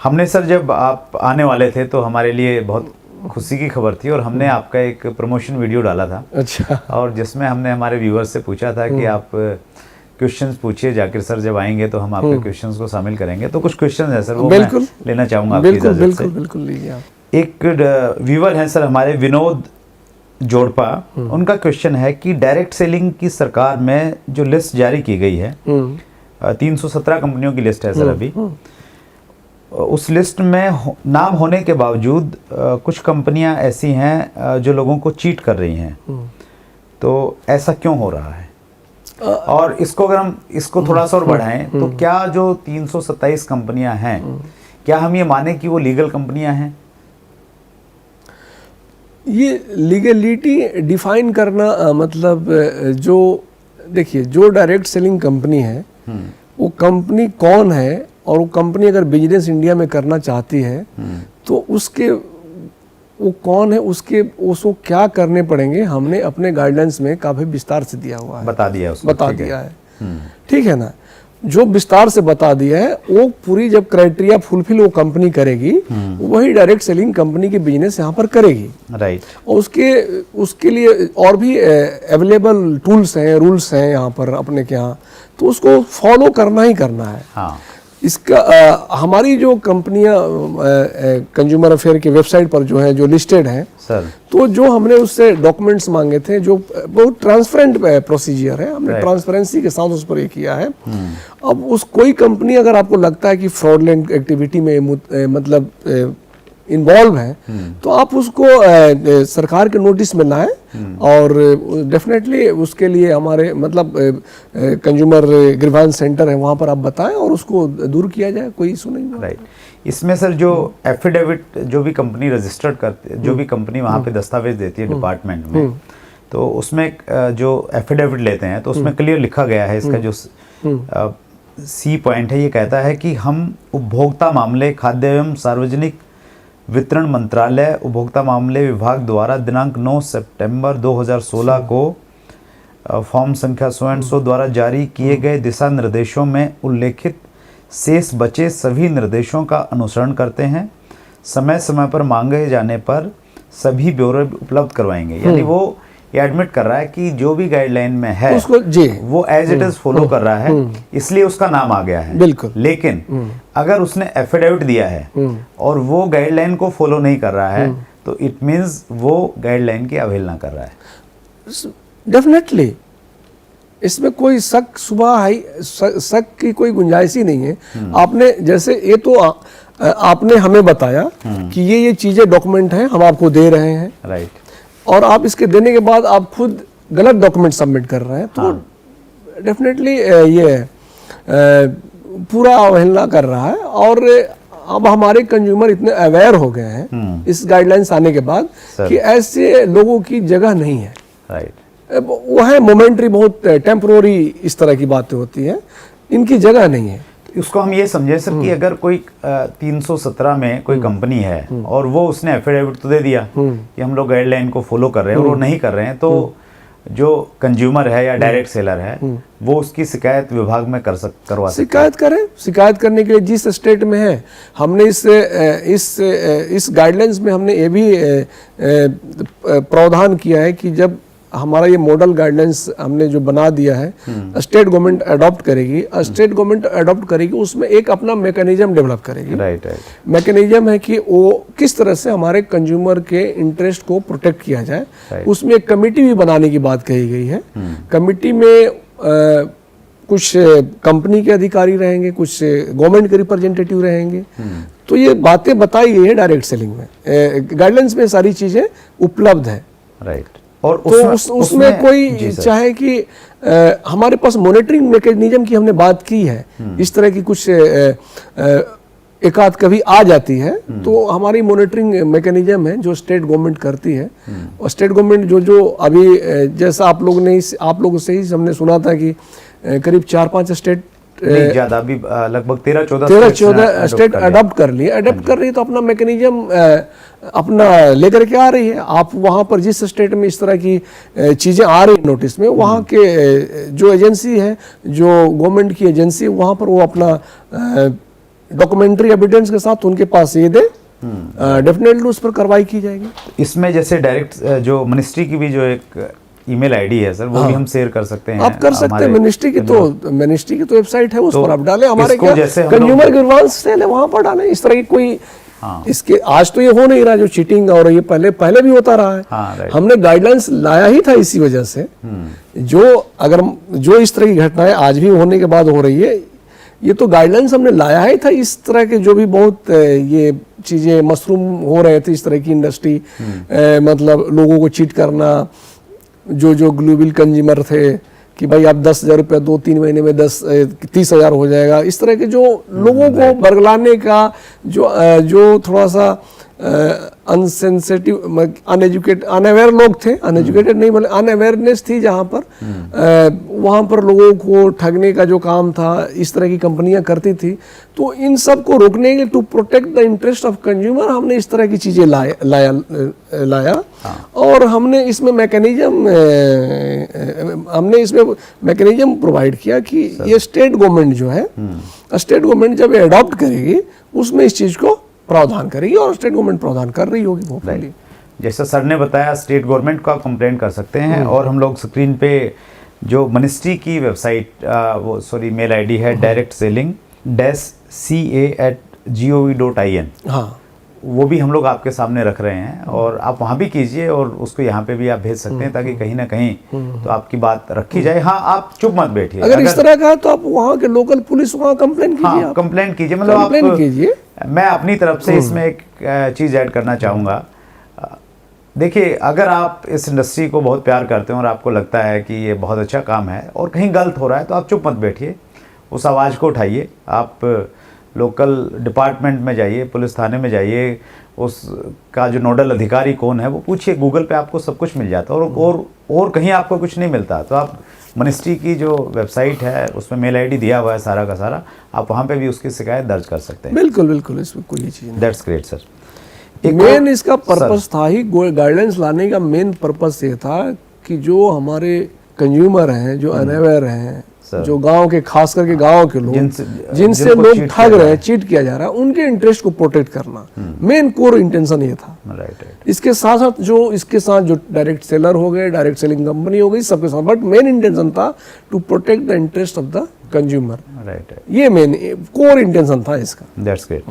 हमने सर जब आप आने वाले थे तो हमारे लिए बहुत खुशी की खबर थी और हमने आपका एक प्रमोशन वीडियो डाला था। अच्छा। और जिसमें हमने हमारे व्यूअर्स से पूछा था कि आप क्वेश्चंस पूछिए, जाकिर सर जब आएंगे तो हम आपके क्वेश्चंस को शामिल करेंगे। तो कुछ क्वेश्चन है सर, वो मैं लेना चाहूँगा आपकी इजाज़त से। बिल्कुल बिल्कुल लीजिए आप। एक व्यूअर हैं सर हमारे विनोद जोड़पा, उनका क्वेश्चन है कि डायरेक्ट सेलिंग की सरकार में जो लिस्ट जारी की गई है 317 कंपनियों की लिस्ट है सर अभी, उस लिस्ट में नाम होने के बावजूद कुछ कंपनियां ऐसी हैं जो लोगों को चीट कर रही हैं, तो ऐसा क्यों हो रहा है? और इसको अगर हम इसको थोड़ा सा और बढ़ाएं तो क्या जो 327 कंपनियां हैं, क्या हम ये माने कि वो लीगल कंपनियां हैं? ये लीगलिटी डिफाइन करना मतलब जो देखिए, जो डायरेक्ट सेलिंग कंपनी है वो कंपनी कौन है, और वो कंपनी अगर बिजनेस इंडिया में करना चाहती है तो उसके वो कौन है, उसको क्या करने पड़ेंगे, हमने अपने गाइडलाइंस में काफ़ी विस्तार से दिया हुआ है, बता दिया है। ठीक है ना, जो विस्तार से बता दिया है वो पूरी जब क्राइटेरिया फुलफिल वो कंपनी करेगी वही डायरेक्ट सेलिंग कंपनी की बिजनेस यहाँ पर करेगी। राइट। और उसके लिए और भी अवेलेबल टूल्स हैं, रूल्स हैं यहाँ पर अपने के यहाँ, तो उसको फॉलो करना ही करना है। हाँ। इसका हमारी जो कंपनियां कंज्यूमर अफेयर की वेबसाइट पर जो है, जो लिस्टेड हैं सर, तो जो हमने उससे डॉक्यूमेंट्स मांगे थे, जो बहुत ट्रांसपेरेंट प्रोसीजर है, हमने ट्रांसपेरेंसी के साथ उस पर ये किया है। अब कोई कंपनी अगर आपको लगता है कि फ्रॉडलेंट एक्टिविटी में मतलब इन्वॉल्व है तो आप उसको सरकार के नोटिस में लाएं, और डेफिनेटली उसके लिए हमारे मतलब कंज्यूमर ग्रीवांस सेंटर है, वहाँ पर आप बताएं और उसको दूर किया जाए, कोई इशू नहीं होगा। राइट। इसमें सर जो एफिडेविट जो भी कंपनी रजिस्टर्ड करती, जो भी कंपनी वहाँ पे दस्तावेज देती है डिपार्टमेंट में, तो उसमें जो एफिडेविट लेते हैं तो उसमें क्लियर लिखा गया है, इसका जो सी पॉइंट है, ये कहता है कि हम उपभोक्ता मामले, खाद्य एवं सार्वजनिक वितरण मंत्रालय, उपभोक्ता मामले विभाग द्वारा दिनांक 9 सितंबर 2016 को फॉर्म संख्या 100 द्वारा जारी किए गए दिशा निर्देशों में उल्लेखित शेष बचे सभी निर्देशों का अनुसरण करते हैं। समय समय पर मांगे जाने पर सभी ब्यौरे उपलब्ध करवाएंगे। यानी वो ये एडमिट कर रहा है कि जो भी गाइडलाइन में है उसको जी वो एज इट इज फॉलो कर रहा है, इसलिए उसका नाम आ गया है। बिल्कुल। लेकिन अगर उसने एफिडेविट दिया है और वो गाइडलाइन को फॉलो नहीं कर रहा है तो इट मींस वो गाइडलाइन की अवहेलना कर रहा है। डेफिनेटली इसमें कोई शक की कोई गुंजाइश ही नहीं है। आपने जैसे ये तो आपने हमें बताया कि ये चीजें डॉक्यूमेंट हैं, हम आपको दे रहे हैं। राइट। और आप इसके देने के बाद आप खुद गलत डॉक्यूमेंट सबमिट कर रहे हैं, तो डेफिनेटली ये पूरा अवहेलना कर रहा है। और अब हमारे कंज्यूमर इतने अवेयर हो गए हैं इस गाइडलाइंस आने के बाद कि ऐसे लोगों की जगह नहीं है। राइट। वो है मोमेंट्री, बहुत टेम्पररी इस तरह की बातें होती हैं, इनकी जगह नहीं है। उसको हम ये समझे सर कि अगर कोई 317 में कोई कंपनी है और वो उसने एफिडेविट तो दे दिया कि हम लोग गाइडलाइन को फॉलो कर रहे हैं और वो नहीं कर रहे हैं, तो जो कंज्यूमर है या डायरेक्ट सेलर है वो उसकी शिकायत विभाग में करवा सकते हैं। शिकायत करें। शिकायत करने के लिए जिस स्टेट में है, हमने इस गाइडलाइंस में हमने ये भी प्रावधान किया है कि जब हमारा ये मॉडल गाइडलाइंस हमने जो बना दिया है, स्टेट गवर्नमेंट अडॉप्ट करेगी, स्टेट गवर्नमेंट अडॉप्ट करेगी, उसमें एक अपना मैकेनिज्म डेवलप करेगी। राइट। मैकेनिज्म है कि वो किस तरह से हमारे कंज्यूमर के इंटरेस्ट को प्रोटेक्ट किया जाए। उसमें एक कमेटी भी बनाने की बात कही गई है। कमेटी में कुछ कंपनी के अधिकारी रहेंगे, कुछ गवर्नमेंट के रिप्रेजेंटेटिव रहेंगे। तो ये बातें बताई गई है डायरेक्ट सेलिंग में, गाइडलाइंस में सारी चीजें उपलब्ध है। राइट। और उसमें कोई चाहे कि हमारे पास मॉनिटरिंग मैकेनिज्म की हमने बात की है, इस तरह की कुछ एकाध कभी आ जाती है तो हमारी मॉनिटरिंग मैकेनिज्म है जो स्टेट गवर्नमेंट करती है। और स्टेट गवर्नमेंट जो अभी जैसा आप लोगों से ही हमने सुना था कि करीब 4-5 स्टेट ज्यादा भी लगभग 13-14 स्टेट अडॉप्ट कर लिए। अडॉप्ट कर रही है तो अपना मैकेनिज्म अपना लेकर के आ रही है। आप वहाँ पर जिस स्टेट में इस तरह की चीज़ें आ रही नोटिस में, वहाँ के जो एजेंसी है, जो गवर्नमेंट की एजेंसी, वहाँ पर वो अपना डॉक्यूमेंट्री एविडेंस के साथ उनके पास ये दे, डेफिनेटली उस पर कार्रवाई की जाएगी। इसमें जैसे डायरेक्ट जो मिनिस्ट्री की भी जो एक ईमेल आईडी है सर, वो भी हम शेयर कर सकते हैं। आप कर सकते हैं, मिनिस्ट्री की तो वेबसाइट है, उस पर आप डालें। हमारे इसको क्या जैसे हम कंज्यूमर ग्रीवांस सेल है, वहां पर डालें। इस तरह की कोई इसके आज तो ये हो नहीं रहा जो चीटिंग, और ये पहले भी होता रहा है। हमने गाइडलाइंस लाया ही था इसी वजह से, जो इस तरह की घटनाएं आज भी होने के बाद हो रही है, ये तो गाइडलाइंस हमने लाया ही था। इस तरह के जो भी बहुत ये चीजें मशरूम हो रहे थे, इस तरह की इंडस्ट्री, मतलब लोगों को चीट करना, जो ग्लोबल कंज्यूमर थे कि भाई आप 10,000 रुपया 2-3 महीने में 30,000 हो जाएगा, इस तरह के जो लोगों को बरगलाने का जो थोड़ा सा अनसेंसिटिव, अनअवेयर लोग थे, अनएजुकेटेड नहीं बोले, अनअवेयरनेस थी जहाँ पर, वहाँ पर लोगों को ठगने का जो काम था इस तरह की कंपनियां करती थी। तो इन सब को रोकने के लिए, to protect the interest of consumer, हमने इस तरह की चीज़ें लाया और हमने इसमें मैकेनिज्म प्रोवाइड किया कि ये स्टेट गवर्नमेंट जो है, स्टेट गवर्नमेंट जब अडॉप्ट करेगी उसमें इस चीज़ को प्रावधान करेगी, और स्टेट गवर्नमेंट प्रावधान कर रही होगी होपफुली। जैसा सर ने बताया, स्टेट गवर्नमेंट को आप कंप्लेंट कर सकते हैं, और हम लोग स्क्रीन पे जो मिनिस्ट्री की वेबसाइट मेल आईडी है directselling-ca@gov.in, हाँ, वो भी हम लोग आपके सामने रख रहे हैं, और आप वहाँ भी कीजिए, और उसको यहाँ पे भी आप भेज सकते हैं, ताकि कहीं ना कहीं तो आपकी बात रखी जाए। हाँ, आप चुप मत बैठिए। अगर इस तरह का है तो आप वहाँ के लोकल पुलिस वहाँ कंप्लेंट कीजिए। हाँ, कंप्लेंट कीजिए, मतलब कंप्लेंट कीजिए। मैं अपनी तरफ से इसमें एक चीज़ ऐड करना चाहूँगा। देखिए, अगर आप इस इंडस्ट्री को बहुत प्यार करते हैं और आपको लगता है कि ये बहुत अच्छा काम है और कहीं गलत हो रहा है, तो आप चुप मत बैठिए, उस आवाज़ को उठाइए। आप लोकल डिपार्टमेंट में जाइए, पुलिस थाने में जाइए, उसका जो नोडल अधिकारी कौन है वो पूछिए। गूगल पे आपको सब कुछ मिल जाता है, और कहीं आपको कुछ नहीं मिलता तो आप मिनिस्ट्री की जो वेबसाइट है उसमें मेल आईडी दिया हुआ है सारा का सारा, आप वहाँ पे भी उसकी शिकायत दर्ज कर सकते हैं। बिल्कुल, इसमें कोई चीज़ नहीं। That's great sir. मेन इसका पर्पस था ही, गाइडेंस लाने का मेन पर्पस ये था कि जो हमारे कंज्यूमर हैं, जो अनअवेयर हैं, जो गांव के, खास करके गांव के लोग जिनसे लोग ठग रहे हैं, चीट किया जा रहा है, उनके इंटरेस्ट को प्रोटेक्ट करना मेन कोर इंटेंशन ये था। इसके साथ साथ जो डायरेक्ट सेलर हो गए, डायरेक्ट सेलिंग कंपनी हो गई, सबके साथ, बट मेन इंटेंशन था to protect the interest of the consumer. ये मेन कोर इंटेंशन था इसका। That's great.